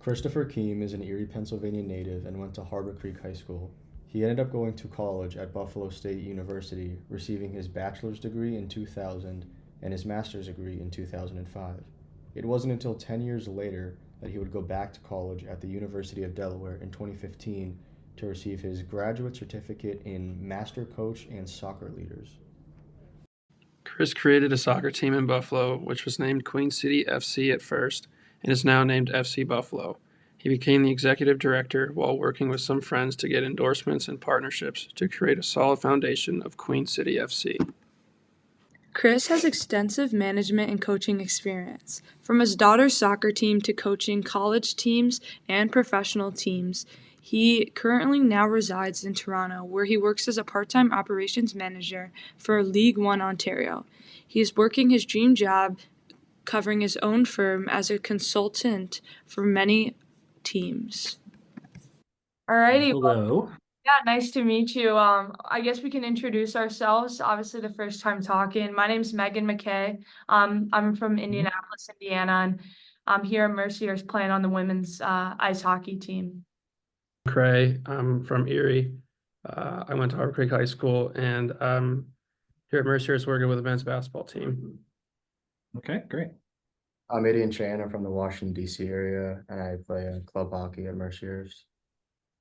Christopher Keem is an Erie, Pennsylvania native and went to Harbor Creek High School. He ended up going to college at Buffalo State University, receiving his bachelor's degree in 2000 and his master's degree in 2005. It wasn't until 10 years later that he would go back to college at the University of Delaware in 2015 to receive his graduate certificate in Master Coach and Soccer Leaders. Chris created a soccer team in Buffalo, which was named Queen City FC at first and is now named FC Buffalo. He became the executive director while working with some friends to get endorsements and partnerships to create a solid foundation of Queen City FC. Chris has extensive management and coaching experience, from his daughter's soccer team to coaching college teams and professional teams. He currently now resides in Toronto, where he works as a part-time operations manager for League One Ontario. He is working his dream job covering his own firm as a consultant for many teams. Alrighty. Hello. Yeah, nice to meet you. I guess we can introduce ourselves. Obviously, the first time talking. My name's McKay. I'm from Indianapolis, Indiana, and I'm here at Mercier's playing on the women's ice hockey team. Krahe, I'm from Erie. I went to Harbor Creek High School, and here at Mercier's working with the men's basketball team. Okay, great. I'm Adian Chan. I'm from the Washington, D.C. area, and I play club hockey at Mercier's.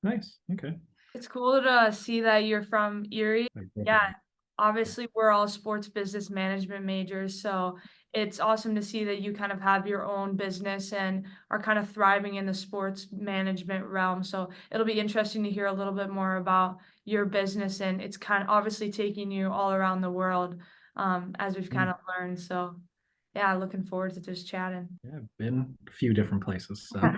Nice. Okay. It's cool to see that you're from Erie. Yeah, obviously we're all sports business management majors, so it's awesome to see that you kind of have your own business and are kind of thriving in the sports management realm. So it'll be interesting to hear a little bit more about your business, and it's kind of obviously taking you all around the world, as we've kind of learned. So yeah, looking forward to just chatting. Yeah, I've been a few different places. So, yeah,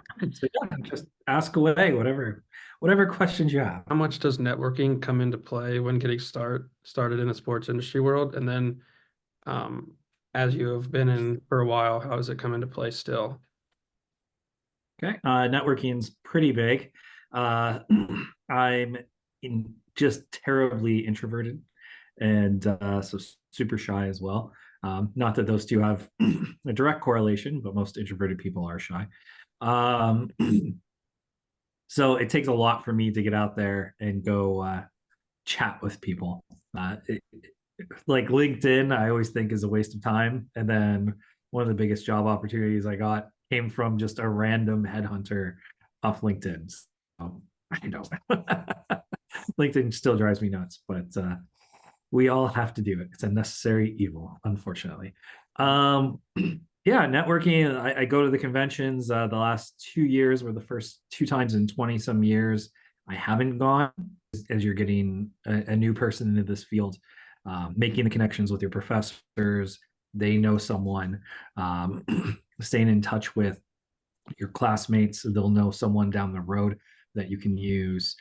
just ask away, whatever questions you have. How much does networking come into play when getting started in the sports industry world? And then as you have been in for a while, how does it come into play still? Okay. Networking's pretty big. I'm just terribly introverted and so super shy as well. Not that those two have a direct correlation, but most introverted people are shy. So it takes a lot for me to get out there and go chat with people. Like LinkedIn, I always think is a waste of time. And then one of the biggest job opportunities I got came from just a random headhunter off LinkedIn. So, I know LinkedIn still drives me nuts, but we all have to do it. It's a necessary evil, unfortunately. Yeah, networking. I go to the conventions. The last 2 years were the first 2 times in 20 some years I haven't gone. As you're getting a new person into this field, making the connections with your professors, they know someone, staying in touch with your classmates, they'll know someone down the road that you can use.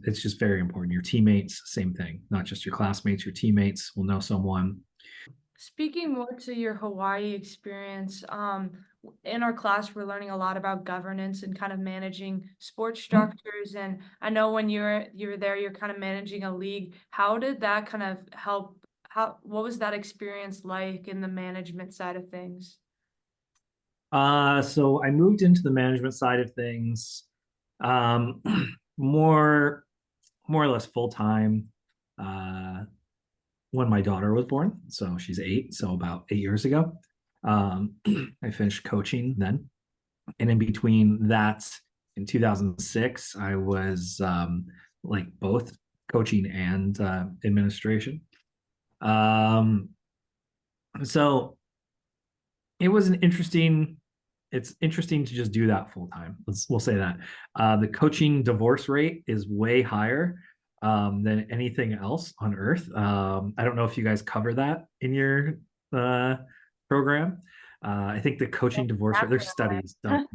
It's just very important. Your teammates, same thing, not just your classmates, your teammates will know someone. Speaking more to your Hawaii experience, in our class, we're learning a lot about governance and kind of managing sports structures. And I know when you're there, you're kind of managing a league. How did that kind of help? What was that experience like in the management side of things? So I moved into the management side of things, more or less full time, when my daughter was born. So she's 8, so about 8 years ago. I finished coaching then, and in between that, in 2006, I was like both coaching and administration. So it was it's interesting to just do that full time. We'll say that. The coaching divorce rate is way higher than anything else on earth. I don't know if you guys cover that in your program. I think the coaching divorce rate, there's studies done.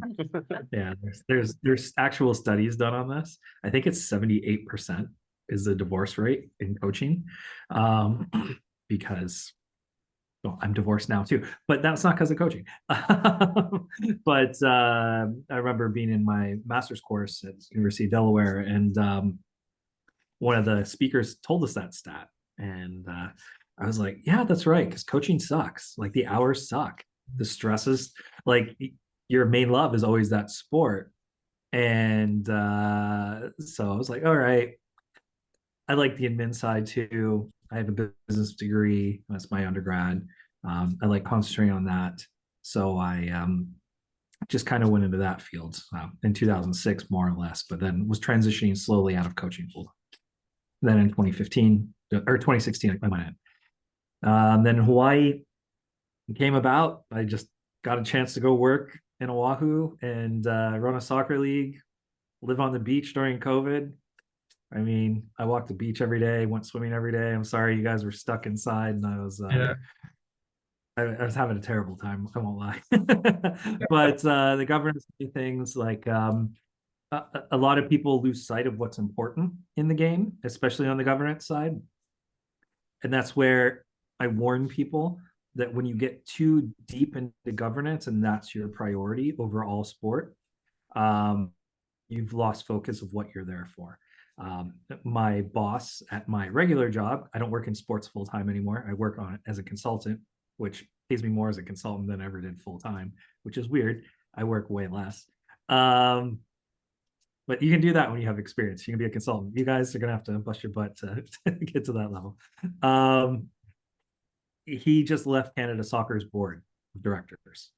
Yeah, there's actual studies done on this. I think it's 78% is the divorce rate in coaching, because well, I'm divorced now too, but that's not because of coaching. But I remember being in my master's course at University of Delaware, and one of the speakers told us that stat, and I was like, yeah, that's right, because coaching sucks. Like the hours suck, the stresses. Like your main love is always that sport. And so I was like, all right, I like the admin side too. I have a business degree. That's my undergrad. I like concentrating on that. So I just kind of went into that field in 2006, more or less, but then was transitioning slowly out of coaching full. Then in 2015 or 2016, I went in. Then Hawaii came about. I just got a chance to go work in Oahu and run a soccer league, live on the beach during COVID. I mean, I walked the beach every day, went swimming every day. I'm sorry you guys were stuck inside, and I was having a terrible time. I won't lie. But the governance things like a lot of people lose sight of what's important in the game, especially on the governance side. And that's where I warn people that when you get too deep into governance and that's your priority over all sport, you've lost focus of what you're there for. My boss at my regular job, I don't work in sports full time anymore. I work on it as a consultant, which pays me more as a consultant than I ever did full time, which is weird. I work way less. But you can do that when you have experience. You can be a consultant. You guys are going to have to bust your butt to get to that level. He just left Canada Soccer's board of directors.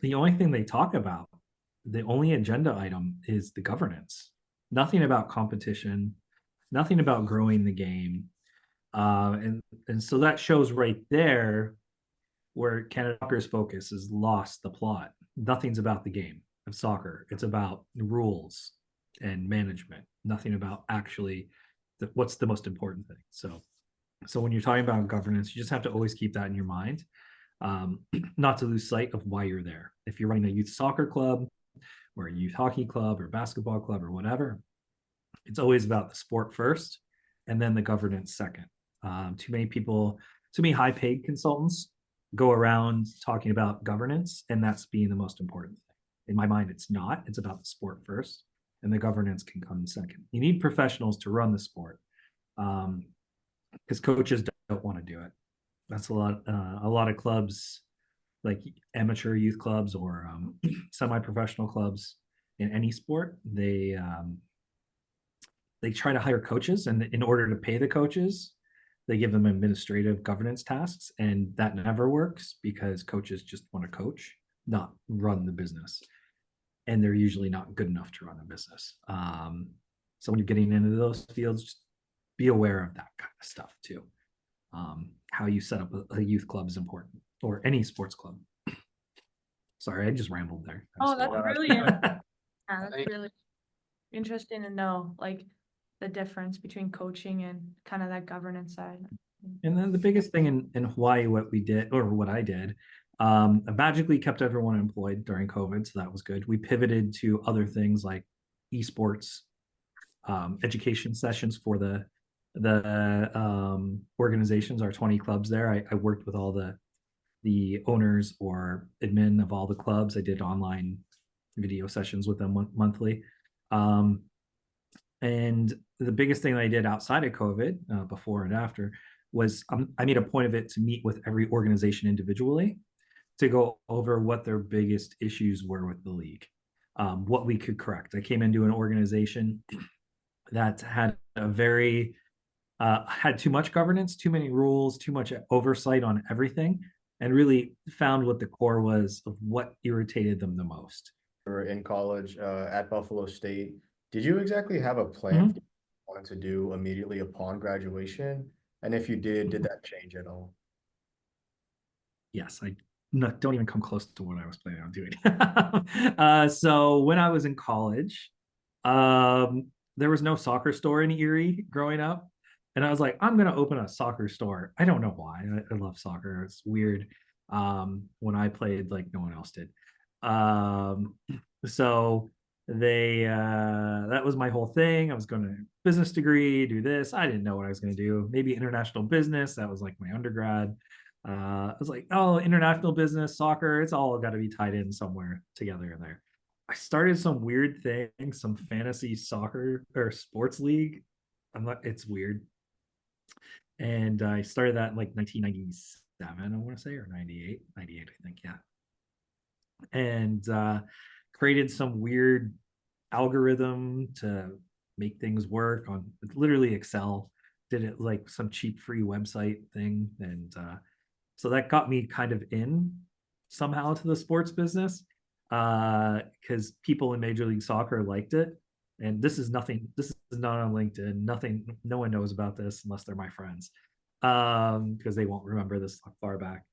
The only thing they talk about, the only agenda item is the governance. Nothing about competition, nothing about growing the game. And so that shows right there where Canada Soccer's focus has lost the plot. Nothing's about the game of soccer. It's about rules and management. Nothing about actually what's the most important thing. So when you're talking about governance, you just have to always keep that in your mind, not to lose sight of why you're there. If you're running a youth soccer club or a youth hockey club or basketball club or whatever, it's always about the sport first and then the governance second. Too many high-paid consultants go around talking about governance, and that's being the most important thing. In my mind, it's not. It's about the sport first, and the governance can come second. You need professionals to run the sport, because coaches don't want to do it. That's a lot. A lot of clubs, like amateur youth clubs or semi-professional clubs in any sport, they try to hire coaches, and in order to pay the coaches, they give them administrative governance tasks, and that never works because coaches just want to coach, not run the business, and they're usually not good enough to run a business. So when you're getting into those fields, just be aware of that kind of stuff too. How you set up a youth club is important, or any sports club. Sorry, I just rambled there. Oh, that's really yeah, that's really interesting to know, like the difference between coaching and kind of that governance side. And then the biggest thing in Hawaii, what we did, or what I did, I magically kept everyone employed during COVID, so that was good. We pivoted to other things like esports, education sessions for the organizations, our 20 clubs there. I worked with all the owners or admin of all the clubs. I did online video sessions with them monthly. And the biggest thing that I did outside of COVID, before and after, was I made a point of it to meet with every organization individually to go over what their biggest issues were with the league, what we could correct. I came into an organization that had had too much governance, too many rules, too much oversight on everything, and really found what the core was of what irritated them the most. In college at Buffalo State, did you exactly have a plan for what you wanted to do immediately upon graduation? And if you did that change at all? Yes, don't even come close to what I was planning on doing. So when I was in college, there was no soccer store in Erie growing up. And I was like, I'm going to open a soccer store. I don't know why. I love soccer. It's weird. When I played, like no one else did. So that was my whole thing. I was going to business degree, do this. I didn't know what I was going to do. Maybe international business. That was like my undergrad. I was like, oh, international business, soccer, it's all got to be tied in somewhere together in there. I started some weird thing, some fantasy soccer or sports league. It's weird. And I started that in like 1997, I want to say, or 98, I think, yeah. and created some weird algorithm to make things work on literally Excel. Did it like some cheap free website thing, and so that got me kind of in somehow to the sports business because people in Major League Soccer liked it. And this is nothing. This is not on LinkedIn. Nothing. No one knows about this unless they're my friends, because they won't remember this far back.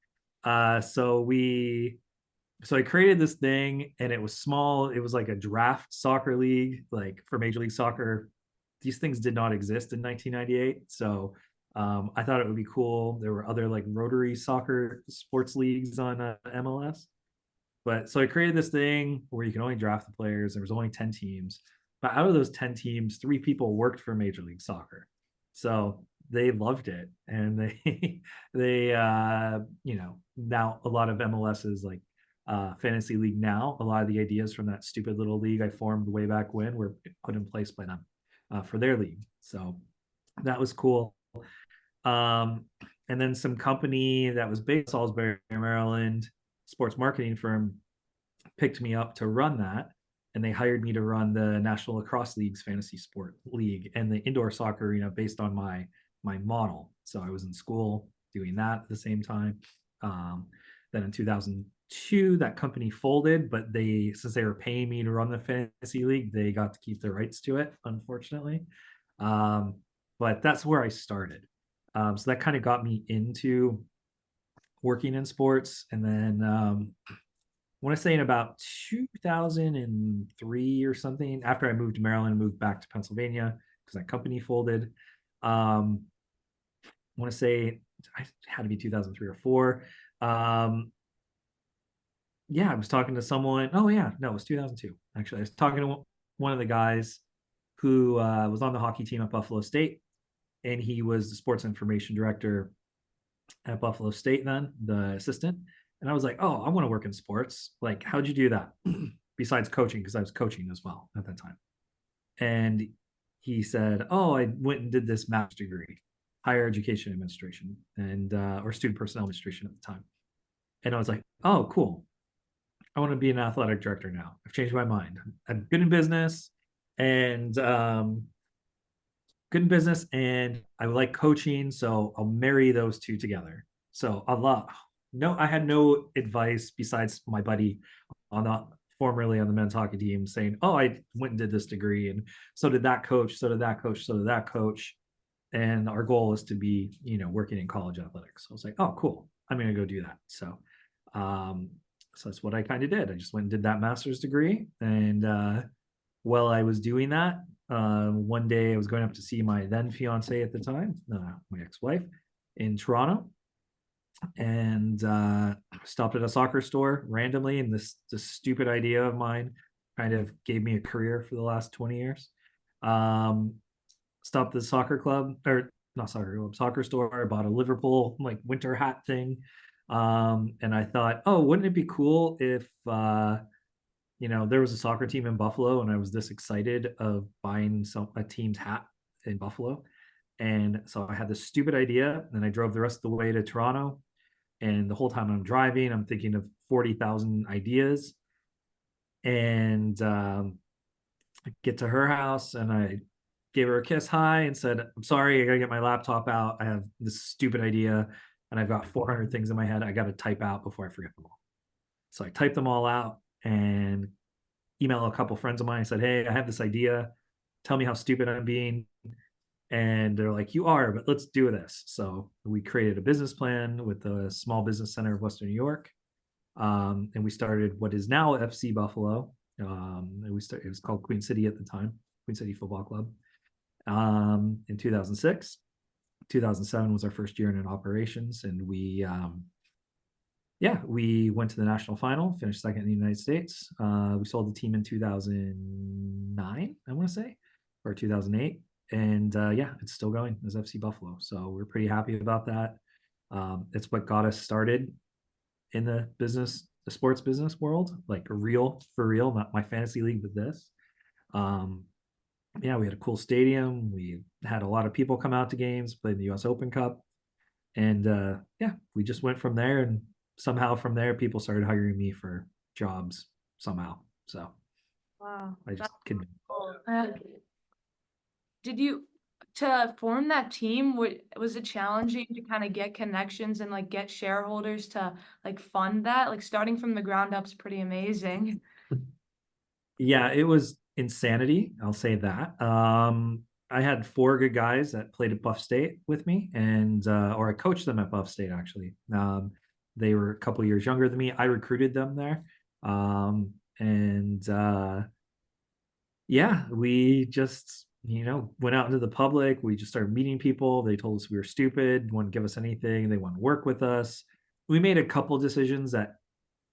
So I created this thing, and it was small. It was like a draft soccer league, like for Major League Soccer. These things did not exist in 1998, so I thought it would be cool. There were other like rotary soccer sports leagues on MLS, but so I created this thing where you can only draft the players. There was only 10 teams, but out of those 10 teams, 3 people worked for Major League Soccer, so they loved it, and they now a lot of MLS's like fantasy league now. A lot of the ideas from that stupid little league I formed way back when were put in place by them for their league. So that was cool. Um, and then some company that was based in Salisbury, Maryland, sports marketing firm, picked me up to run that. And they hired me to run the National Lacrosse League's fantasy sport league and the indoor soccer arena based on my model. So I was in school doing that at the same time. Then in 2002, that company folded, but since they were paying me to run the fantasy league, they got to keep the rights to it, unfortunately. But that's where I started. So that kind of got me into working in sports. And then I want to say in about 2003 or something, after I moved to Maryland, moved back to Pennsylvania because that company folded. I want to say it had to be 2003 or 4. Yeah, I was talking to someone. Oh yeah, no, it was 2002. Actually, I was talking to one of the guys who was on the hockey team at Buffalo State, and he was the sports information director at Buffalo State then, the assistant. And I was like, oh, I want to work in sports. Like, how'd you do that? Besides coaching, because I was coaching as well at that time. And he said, oh, I went and did this master's degree, higher education administration, and or student personnel administration at the time. And I was like, oh, cool. I want to be an athletic director now. I've changed my mind. I'm good in business, and I like coaching, so I'll marry those two together. So I had no advice besides my buddy formerly on the men's hockey team saying, oh, I went and did this degree, and so did that coach, so did that coach, so did that coach. And our goal is to be, working in college athletics. So I was like, oh, cool. I'm going to go do that. So that's what I kind of did. I just went and did that master's degree. And while I was doing that, one day I was going up to see my then fiance at the time, my ex-wife, in Toronto, and stopped at a soccer store randomly. And this stupid idea of mine kind of gave me a career for the last 20 years. Stopped at the soccer club, or not soccer club, soccer store. I bought a Liverpool like winter hat thing. And I thought, oh, wouldn't it be cool if there was a soccer team in Buffalo, and I was this excited of buying a team's hat in Buffalo. And so I had this stupid idea, and I drove the rest of the way to Toronto. And the whole time I'm driving, I'm thinking of 40,000 ideas. And I get to her house, and I gave her a kiss high and said, I'm sorry, I gotta get my laptop out. I have this stupid idea, and I've got 400 things in my head I gotta type out before I forget them all. So I typed them all out and emailed a couple friends of mine. I said, hey, I have this idea. Tell me how stupid I'm being. And they're like, you are, but let's do this. So we created a business plan with the Small Business Center of Western New York. And we started what is now FC Buffalo. It was called Queen City at the time, Queen City Football Club. In 2006. 2007 was our first year in operations, and we went to the national final, finished second in the United States. We sold the team in 2009, I want to say, or 2008. And it's still going as FC Buffalo. So we're pretty happy about that. It's what got us started in the sports business world, like for real, not my fantasy league, but this. We had a cool stadium. We had a lot of people come out to games, played the US Open Cup. And we just went from there. And somehow from there, people started hiring me for jobs somehow. So Wow. I just can. Cool. Did you to form that team, was it challenging to kind of get connections and like get shareholders to like fund that? Like starting from the ground up is pretty amazing. Yeah, it was insanity. I'll say that. I had 4 good guys that played at Buff State with me, and or I coached them at Buff State actually. They were a couple years younger than me. I recruited them there, and yeah, we just went out into the public. We just started meeting people. They told us we were stupid, wouldn't give us anything. They wouldn't work with us. We made a couple decisions that,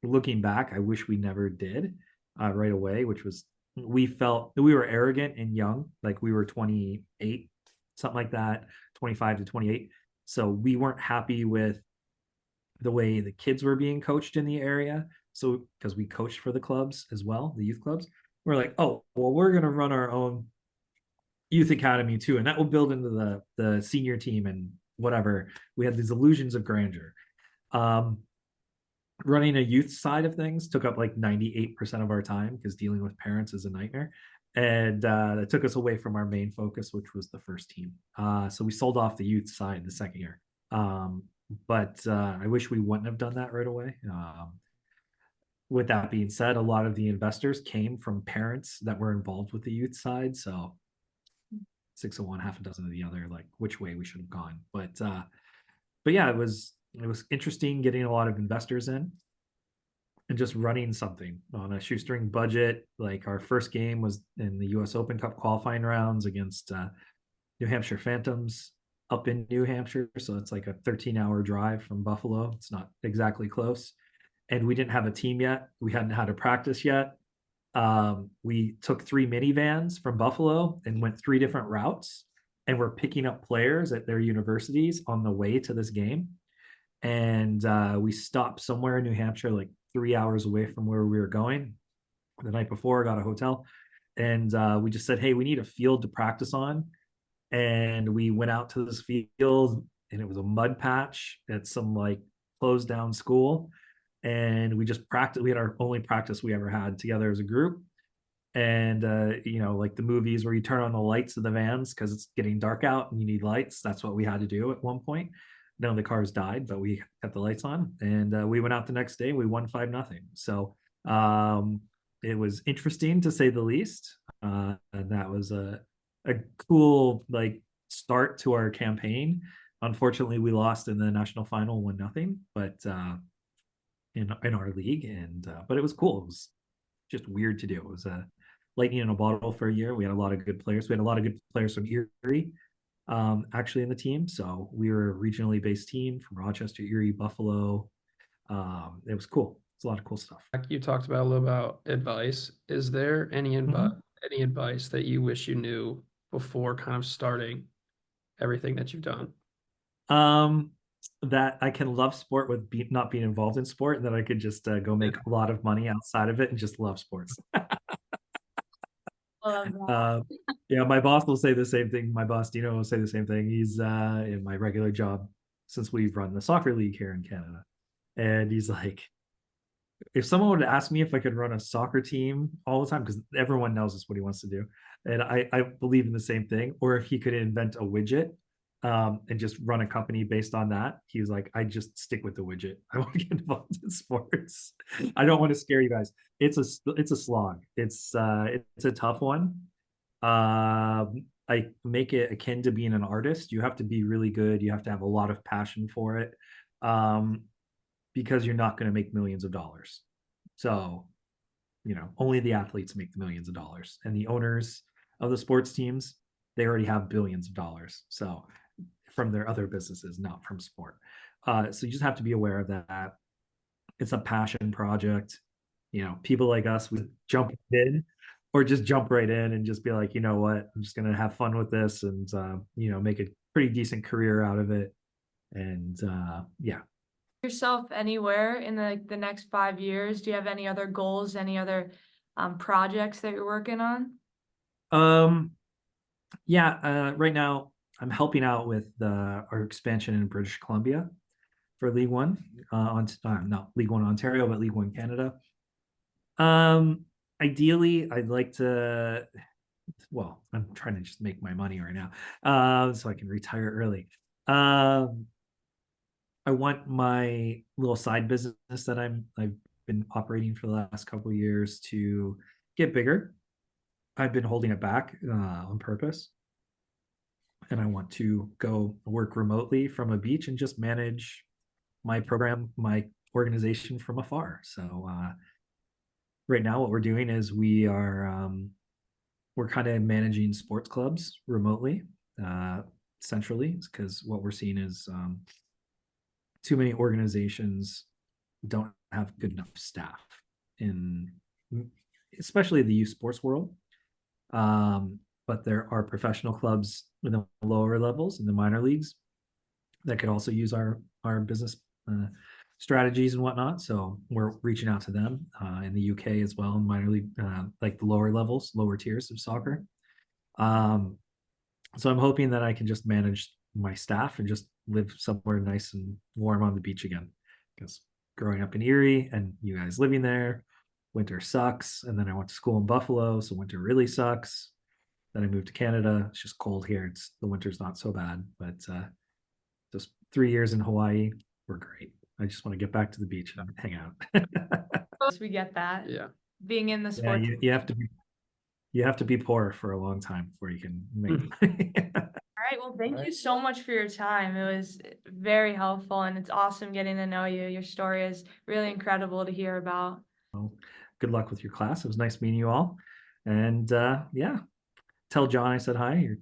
looking back, I wish we never did right away, which was we felt we were arrogant and young, like we were 28, something like that, 25 to 28. So we weren't happy with the way the kids were being coached in the area. So because we coached for the clubs as well, the youth clubs, we're like, oh, well, we're going to run our own youth academy too, and that will build into the senior team and whatever. We had these illusions of grandeur. Um, Running a youth side of things took up like 98% of our time because dealing with parents is a nightmare. And that took us away from our main focus, which was the first team. So we sold off the youth side the second year. But I wish we wouldn't have done that right away. With that being said, a lot of the investors came from parents that were involved with the youth side. So 6 of one, half a dozen of the other, like which way we should have gone. But yeah, it was interesting getting a lot of investors in and just running something on a shoestring budget. Like our first game was in the US Open Cup qualifying rounds against New Hampshire Phantoms up in New Hampshire. So it's like a 13-hour drive from Buffalo. It's not exactly close. And we didn't have a team yet. We hadn't had a practice yet. We took 3 minivans from Buffalo and went 3 different routes. And we're picking up players at their universities on the way to this game. And we stopped somewhere in New Hampshire, like 3 hours away from where we were going. The night before, got a hotel, and we just said, "Hey, we need a field to practice on." And we went out to this field, and it was a mud patch at some like closed down school. And we just practiced. We had our only practice we ever had together as a group. And like the movies where you turn on the lights of the vans because it's getting dark out and you need lights. That's what we had to do at one point. None of the cars died, but we kept the lights on, and we went out the next day. We won 5-0. So it was interesting to say the least. And that was a cool like start to our campaign. Unfortunately, we lost in the national final 1-0, but in our league, and but it was cool. It was just weird to do. It was a lightning in a bottle for a year. We had a lot of good players. We had a lot of good players from Erie, actually in the team. So we were a regionally based team from Rochester, Erie, Buffalo. It was cool. It's a lot of cool stuff. You talked about a little about advice. Is there any any advice that you wish you knew before kind of starting everything that you've done? That I can love sport with not being involved in sport, and that I could just go make a lot of money outside of it and just love sports. Yeah, my boss will say the same thing. My boss Dino will say the same thing. He's in my regular job since we've run the soccer league here in Canada, and he's like, if someone would ask me if I could run a soccer team all the time, because everyone knows it's what he wants to do, and I believe in the same thing, or if he could invent a widget and just run a company based on that, he was like, I just stick with the widget. I want to get involved in sports. I don't want to scare you guys. It's a slog. It's a tough one. I make it akin to being an artist. You have to be really good. You have to have a lot of passion for it. Because you're not going to make millions of dollars. So, only the athletes make the millions of dollars, and the owners of the sports teams, they already have billions of dollars. So from their other businesses, not from sport. So you just have to be aware of that. It's a passion project. People like us, we jump in or just jump right in and just be like, you know what, I'm just going to have fun with this and, make a pretty decent career out of it. And yeah. Yourself anywhere in the next 5 years? Do you have any other goals, any other projects that you're working on? Yeah, right now I'm helping out with our expansion in British Columbia for League One, not League One Ontario, but League One Canada. Ideally, I'd like to. Well, I'm trying to just make my money right now, so I can retire early. I want my little side business that I've been operating for the last couple of years to get bigger. I've been holding it back on purpose, and I want to go work remotely from a beach and just manage my program, my organization from afar. So right now, what we're doing is we're kind of managing sports clubs remotely, centrally, because what we're seeing is too many organizations don't have good enough staff in, especially the youth sports world. But there are professional clubs in the lower levels in the minor leagues that could also use our business strategies and whatnot. So we're reaching out to them in the UK as well, in minor league, like the lower levels, lower tiers of soccer. So I'm hoping that I can just manage my staff and just live somewhere nice and warm on the beach again. Because growing up in Erie and you guys living there, winter sucks. And then I went to school in Buffalo, so winter really sucks. Then I moved to Canada. It's just cold here. The winter's not so bad, but just 3 years in Hawaii were great. I just want to get back to the beach and hang out. We get that. Yeah. Being in the Yeah, sports. you have to be poor for a long time before you can make money. All right. Well, thank you so much for your time. It was very helpful, and it's awesome getting to know you. Your story is really incredible to hear about. Well, good luck with your class. It was nice meeting you all. And yeah, tell John I said hi, your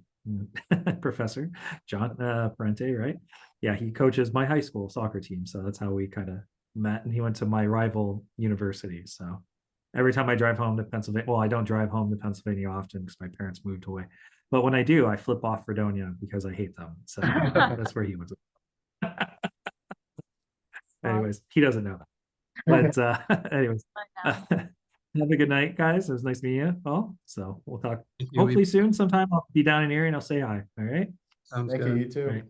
Professor John Parente, right? Yeah, he coaches my high school soccer team. So that's how we kind of met. And he went to my rival university. So every time I drive home to Pennsylvania, well, I don't drive home to Pennsylvania often because my parents moved away. But when I do, I flip off Fredonia because I hate them. So that's where he went. Anyways, he doesn't know that. But anyways, have a good night, guys. It was nice meeting you all. So we'll talk hopefully soon sometime. I'll be down in Erie and I'll say hi. All right. Sounds Thank good. you. You too. All right.